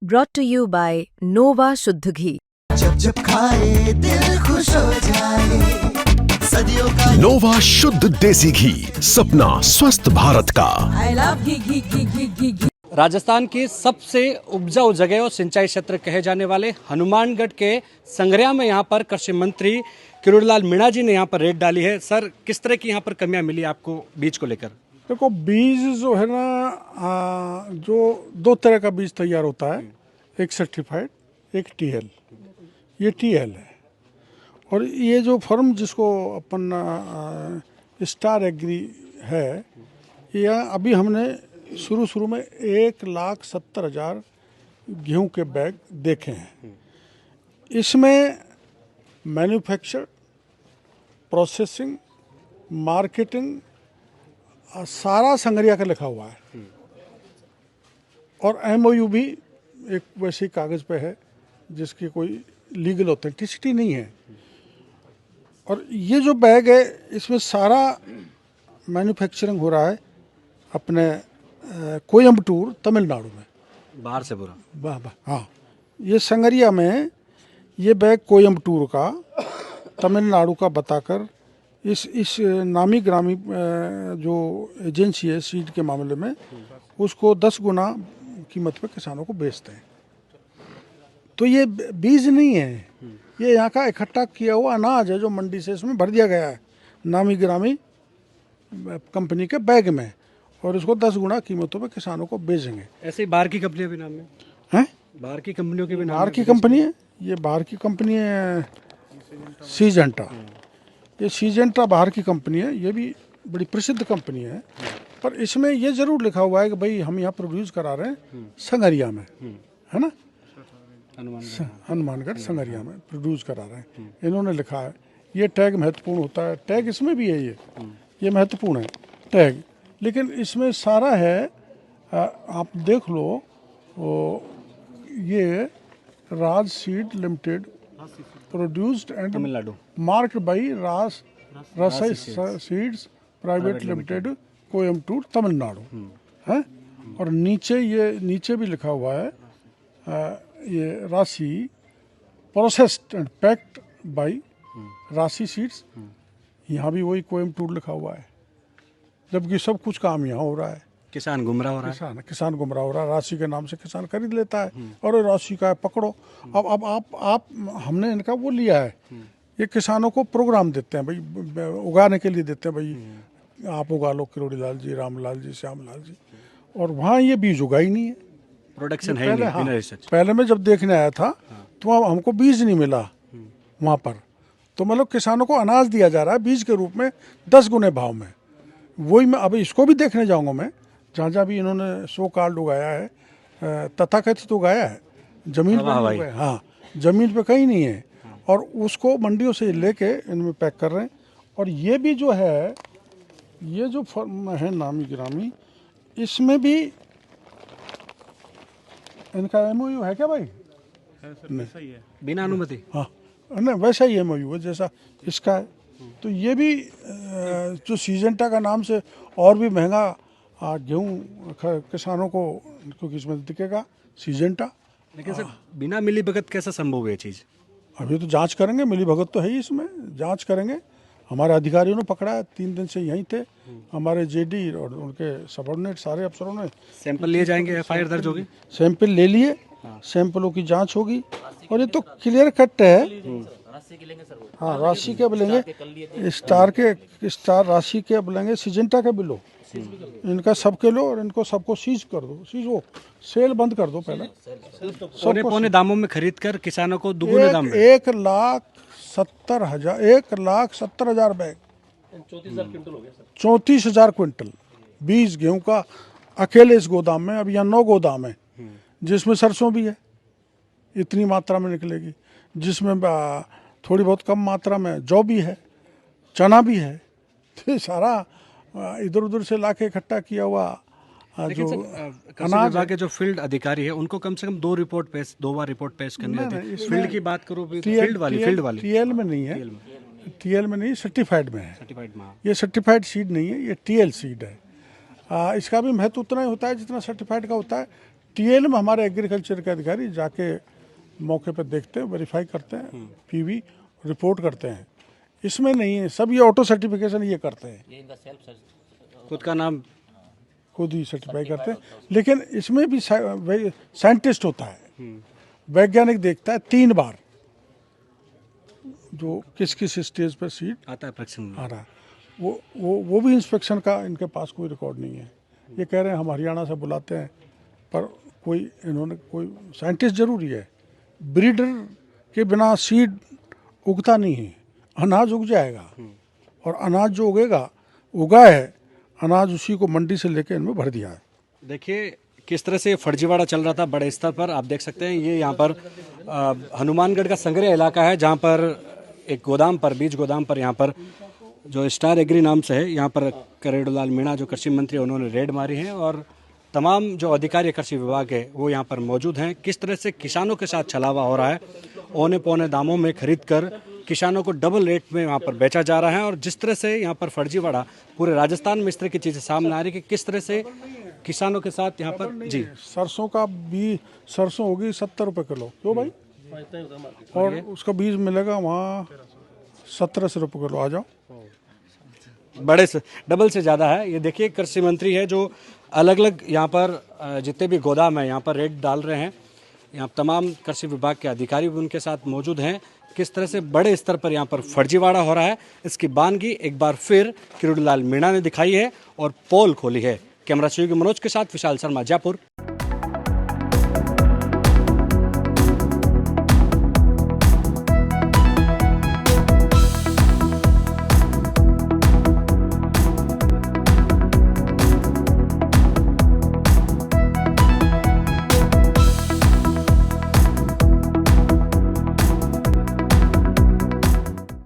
brought to you by Nova शुद्ध घी। जब जब खाए दिल खुश हो जाए, सदियों का नोवा शुद्ध देसी घी, सपना स्वस्थ भारत का। I love घी। राजस्थान की सबसे उपजाऊ जगह और सिंचाई क्षेत्र कहे जाने वाले हनुमानगढ़ के संग्रिया में यहाँ पर कृषि मंत्री किरोड़ीलाल मीणा जी ने यहाँ पर रेड डाली है। सर, किस तरह की यहाँ पर कमियां मिली आपको बीज को लेकर? देखो, बीज जो है ना, जो दो तरह का बीज तैयार होता है, एक सर्टिफाइड, एक टीएल। ये टीएल है, और ये जो फर्म जिसको अपन स्टार एग्री है, ये अभी हमने शुरू में 1,70,000 गेहूं के बैग देखे हैं। इसमें मैन्युफैक्चर, प्रोसेसिंग, मार्केटिंग सारा संग्रिया का लिखा हुआ है, और एमओयू भी एक वैसे कागज पे है जिसकी कोई लीगल ऑथेंटिसिटी नहीं है। और ये जो बैग है, इसमें सारा मैन्युफैक्चरिंग हो रहा है अपने कोयम्बटूर, तमिलनाडु में। बाहर से पूरा? वाह वाह, हाँ। ये संग्रिया में ये बैग कोयम्बटूर का, तमिलनाडु का बताकर इस नामी ग्रामी जो एजेंसी है सीड के मामले में, उसको 10 गुना कीमत पे किसानों को बेचते हैं। तो ये बीज नहीं है, ये यहाँ का इकट्ठा किया हुआ अनाज है जो मंडी से इसमें भर दिया गया है नामी ग्रामी कंपनी के बैग में, और इसको 10 गुना कीमतों पे किसानों को बेचेंगे। ऐसे ही बाहर की कंपनियों भी नाम में हैं? बाहर की कंपनियों के भी नाम? बाहर की कंपनी है, ये बाहर की कंपनी है सीजेंटा। ये सीजेंटा बाहर की कंपनी है, ये भी बड़ी प्रसिद्ध कंपनी है, पर इसमें ये जरूर लिखा हुआ है कि भाई हम यहाँ प्रोड्यूस करा रहे हैं संग्रिया में, है ना, हनुमानगढ़ संग्रिया में प्रोड्यूस करा रहे हैं, इन्होंने लिखा है। ये टैग महत्वपूर्ण होता है, टैग इसमें भी है, ये महत्वपूर्ण है टैग। लेकिन इसमें सारा है, आप देख लो, ये Raj seed limited produced and Tamil Nadu, marked by Rasi seeds private limited, Coimbatore, Tamil Nadu है। और नीचे भी लिखा हुआ है, ये Rasi processed and packed by Rasi seeds, यहाँ भी वही कोयम्बटूर लिखा हुआ है, जबकि सब कुछ काम यहाँ हो रहा है। किसान गुमराह हो रहा है। किसान गुमराह हो रहा है, राशि के नाम से किसान खरीद लेता है, और राशि का है पकड़ो। अब आप हमने इनका वो लिया है, ये किसानों को प्रोग्राम देते हैं भाई, उगाने के लिए देते हैं भाई, आप उगा लो किरोड़ीलाल जी, रामलाल जी, श्यामलाल जी, और वहाँ ये बीज उगा ही नहीं है, प्रोडक्शन है ही नहीं, बिना रिसर्च। पहले मैं जब देखने आया था तो हमको बीज नहीं मिला वहाँ पर, तो मतलब किसानों को अनाज दिया जा रहा है बीज के रूप में 10 गुने भाव में। वही मैं अभी इसको भी देखने जाऊँगा मैं, जहाँ भी इन्होंने सो कार्ड उगाया है, तथाकथित उगाया है, जमीन पर नहीं उगाया, हाँ, जमीन पे कहीं नहीं है, और उसको मंडियों से लेके इनमें पैक कर रहे हैं। और ये भी जो है, ये जो फर्म है नामी गिरामी, इसमें भी इनका एमओयू है क्या भाई? नहीं, बिना अनुमति। हाँ, नहीं, वैसा ही एमओयू है जैसा इसका है। तो ये भी जो सीजेंटा का नाम से और भी महंगा गेहूँ किसानों को, क्योंकि इसमें दिखेगा सीजेंटा। लेकिन सर, बिना मिली भगत कैसा संभव है ये चीज़? अभी तो जांच करेंगे, मिली भगत तो है ही, इसमें जांच करेंगे। हमारे अधिकारियों ने पकड़ा है, 3 दिन से यहीं थे हमारे जेडी और उनके सबऑर्डिनेट सारे अफसरों ने। सैंपल लिए जाएंगे, एफआईआर दर्ज होगी, सैंपल ले लिए, सैंपलों की जांच होगी, और ये तो क्लियर कट है। हाँ, राशि के बोलेंगे, स्टार राशि के बोलेंगे, सिजेंटा के भी लो, इनका सबके लो, और इनको सबको सीज कर दो, सेल बंद कर दो पहले। पौने दामों में खरीद कर किसानों को दुगुने दाम में 1,70,000 बैग, 34,000 क्विंटल बीज गेहूं का अकेले इस गोदाम में। अब यहाँ 9 गोदाम है, जिसमें सरसों भी है, इतनी मात्रा में निकलेगी, जिसमें थोड़ी बहुत कम मात्रा में जौ भी है, चना भी है। तो सारा इधर उधर से लाके इकट्ठा किया हुआ जो अनाज विभाग के जो फील्ड अधिकारी है, उनको कम से कम 2 बार रिपोर्ट पेश करनी होती है। फील्ड की बात करो, फील्ड वाली टीएल में नहीं है, टीएल में नहीं, सर्टिफाइड में है। ये सर्टिफाइड सीड नहीं है, ये टीएल सीड है। इसका भी महत्व उतना ही होता है जितना सर्टिफाइड का होता है। टीएल में हमारे एग्रीकल्चर के अधिकारी जाके मौके पर देखते हैं, वेरीफाई करते हैं, पीवी रिपोर्ट करते हैं। इसमें नहीं है, सब ये ऑटो सर्टिफिकेशन ये करते हैं, खुद का नाम खुद ही सर्टिफाई करते हैं। लेकिन इसमें भी साइंटिस्ट होता है, वैज्ञानिक देखता है 3 बार जो किस किस स्टेज पर सीड आता है परीक्षण आ रहा है। वो भी इंस्पेक्शन का इनके पास कोई रिकॉर्ड नहीं है। ये कह रहे हैं हम हरियाणा से बुलाते हैं, पर कोई साइंटिस्ट जरूरी है। ब्रीडर के बिना सीड उगता नहीं है। अनाज उग जाएगा, और अनाज जो उगा है अनाज उसी को मंडी से लेके इनमें भर दिया है। देखिए किस तरह से फर्जीवाड़ा चल रहा था बड़े स्तर पर। आप देख सकते हैं ये यहाँ पर हनुमानगढ़ का संग्रह इलाका है, जहाँ पर एक गोदाम पर, बीज गोदाम पर यहाँ पर जो स्टार एग्री नाम से है, यहाँ पर किरोड़ीलाल मीणा जो कृषि मंत्री उन्होंने रेड मारी है, और तमाम जो अधिकारी कृषि विभाग है वो यहाँ पर मौजूद हैं। किस तरह से किसानों के साथ छलावा हो रहा है, औने पौने दामों में खरीद कर किसानों को डबल रेट में वहाँ पर बेचा जा रहा है, और जिस तरह से यहाँ पर फर्जीवाड़ा पूरे राजस्थान में इस तरह की चीज़ें सामने आ रही है कि किस तरह से किसानों के साथ यहाँ पर जी सरसों का बीज, सरसों होगी 70 रुपये किलो, क्यों भाई? और उसका बीज मिलेगा वहाँ 1700 रुपये किलो। आ जाओ, बड़े से डबल से ज़्यादा है। ये देखिए कृषि मंत्री है जो अलग अलग यहाँ पर जितने भी गोदाम है यहाँ पर रेट डाल रहे हैं। यहाँ तमाम कृषि विभाग के अधिकारी भी उनके साथ मौजूद हैं। किस तरह से बड़े स्तर पर यहाँ पर फर्जीवाड़ा हो रहा है, इसकी बानगी एक बार फिर किरोड़ीलाल मीणा ने दिखाई है और पोल खोली है। कैमरा सहयोगी मनोज के साथ विशाल शर्मा, जयपुर।